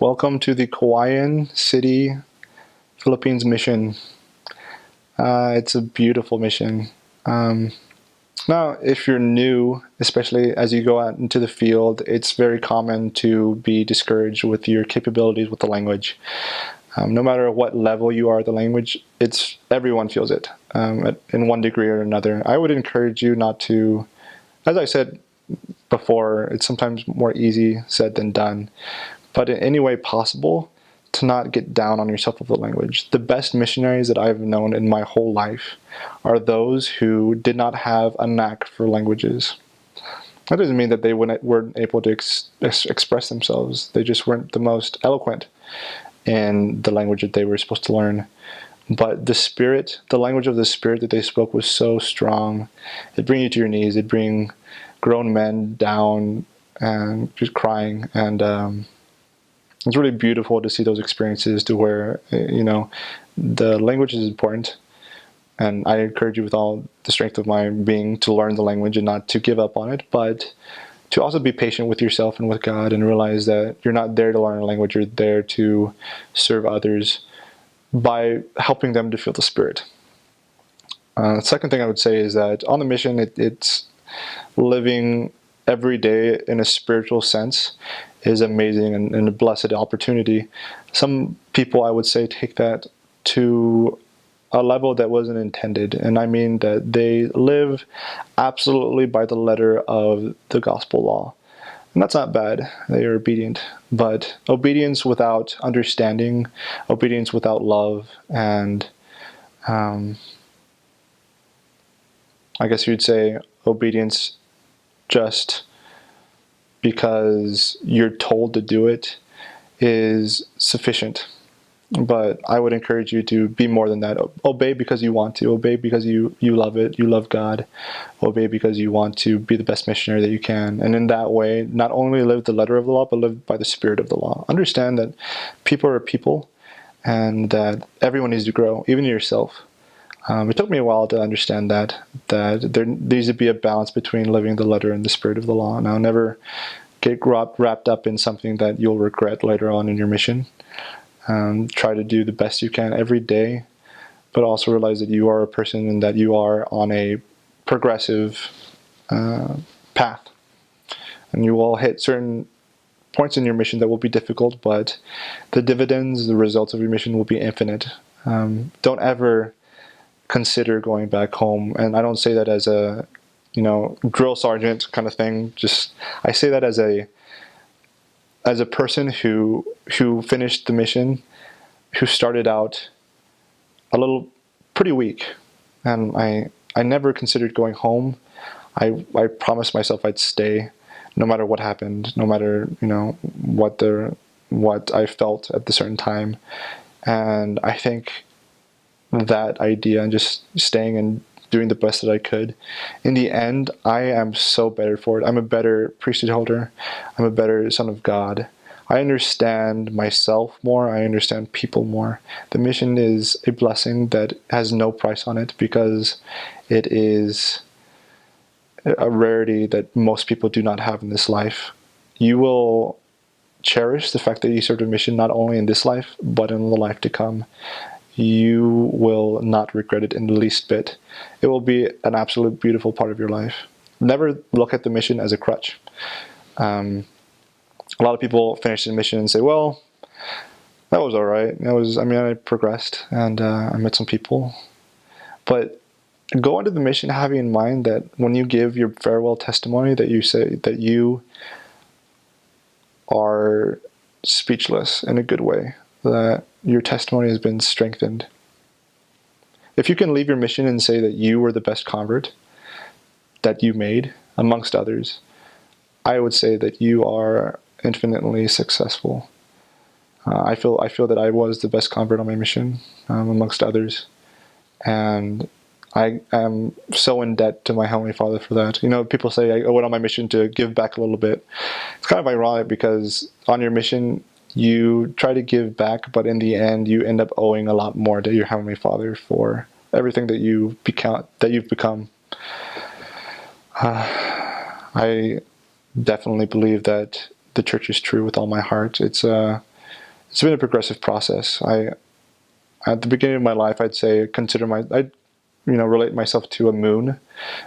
Welcome to the Cauayan City, Philippines mission. It's a beautiful mission. Um, Now, if you're new, especially as you go out into the field, it's very common to be discouraged with your capabilities with the language. No matter what level you are at the language, everyone feels it in one degree or another. I would encourage you not to, as I said before, it's sometimes more easy said than done, but in any way possible, to not get down on yourself with the language. The best missionaries that I've known in my whole life are those who did not have a knack for languages. That doesn't mean that they weren't able to express themselves. They just weren't the most eloquent in the language that they were supposed to learn. But the language of the spirit that they spoke was so strong. It'd bring you to your knees. It'd bring grown men down and just crying. And it's really beautiful to see those experiences to where, the language is important. And I encourage you with all the strength of my being to learn the language and not to give up on it, but to also be patient with yourself and with God and realize that you're not there to learn a language, you're there to serve others by helping them to feel the Spirit. The second thing I would say is that on the mission, it's living every day in a spiritual sense is amazing and a blessed opportunity. Some people, I would say, take that to a level that wasn't intended. And I mean that they live absolutely by the letter of the gospel law. And that's not bad. They are obedient. But obedience without understanding, obedience without love, and I guess you'd say obedience just because you're told to do it is sufficient. But I would encourage you to be more than that. Obey because you want to. Obey because you love it. You love God. Obey because you want to be the best missionary that you can. And in that way, not only live the letter of the law, but live by the spirit of the law. Understand that people are people and that everyone needs to grow, even yourself. It took me a while to understand that there needs to be a balance between living the letter and the spirit of the law. Now, never get wrapped up in something that you'll regret later on in your mission. Try to do the best you can every day, but also realize that you are a person and that you are on a progressive path. And you will hit certain points in your mission that will be difficult, but the dividends, the results of your mission will be infinite. Don't ever consider going back home. And I don't say that as a, drill sergeant kind of thing. I say that as a person who finished the mission, who started out pretty weak, and I never considered going home. I promised myself I'd stay, no matter what happened, no matter what I felt at the certain time, and I think that idea and just staying and doing the best that I could. In the end, I am so better for it. I'm a better priesthood holder. I'm a better son of God. I understand myself more. I understand people more. The mission is a blessing that has no price on it because it is a rarity that most people do not have in this life. You will cherish the fact that you served a mission not only in this life, but in the life to come. You will not regret it in the least bit. It will be an absolute beautiful part of your life. Never look at the mission as a crutch. A lot of people finish the mission and say, well, that was all right. I progressed and I met some people. But go into the mission having in mind that when you give your farewell testimony, that you say that you are speechless in a good way, that your testimony has been strengthened. If you can leave your mission and say that you were the best convert that you made amongst others, I would say that you are infinitely successful. I feel that I was the best convert on my mission amongst others, and I am so in debt to my Heavenly Father for that. People say I went on my mission to give back a little bit. It's kind of ironic because on your mission, you try to give back, but in the end, you end up owing a lot more to your Heavenly Father for everything that you've become. I definitely believe that the church is true with all my heart. It's it's been a progressive process. At the beginning of my life, I'd say I'd relate myself to a moon.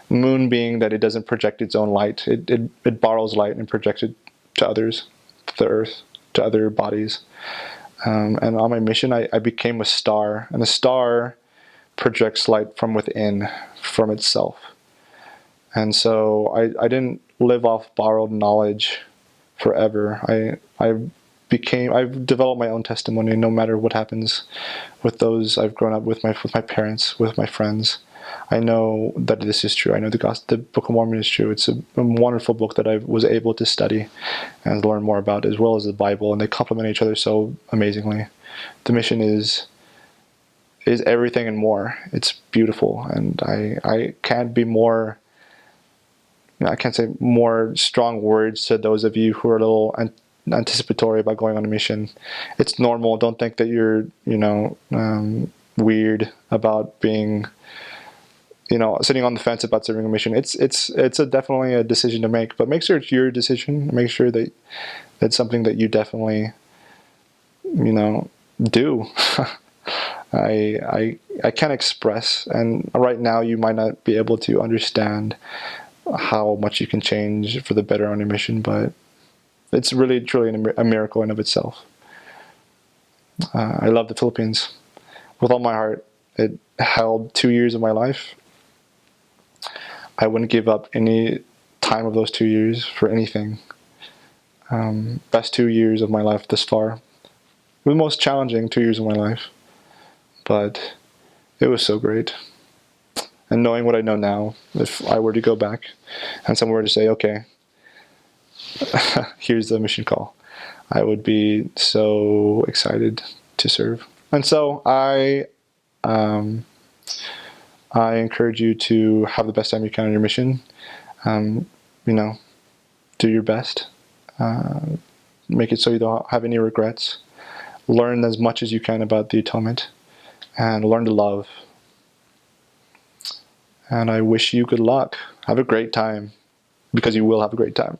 Moon being that it doesn't project its own light. It borrows light and projects it to others, to the earth, to other bodies. And on my mission, I became a star, and a star projects light from within, from itself. And so I didn't live off borrowed knowledge forever. I've developed my own testimony no matter what happens with those I've grown up with my parents, with my friends. I know that this is true. I know the Book of Mormon is true. It's a wonderful book that I was able to study and learn more about, as well as the Bible, and they complement each other so amazingly. The mission is everything and more. It's beautiful, and I can't be more. I can't say more strong words to those of you who are a little anticipatory about going on a mission. It's normal. Don't think that you're weird about being sitting on the fence about serving a mission. It's definitely a decision to make, but make sure it's your decision. Make sure that it's something that you definitely do. I can't express, and right now you might not be able to understand how much you can change for the better on your mission, but it's really truly a miracle in of itself. I love the Philippines with all my heart. It held 2 years of my life. I wouldn't give up any time of those 2 years for anything. Best 2 years of my life thus far. The most challenging 2 years of my life, but it was so great. And knowing what I know now, if I were to go back and someone were to say, okay, here's the mission call, I would be so excited to serve. And so I encourage you to have the best time you can on your mission. Do your best. Make it so you don't have any regrets. Learn as much as you can about the atonement, and learn to love. And I wish you good luck. Have a great time, because you will have a great time.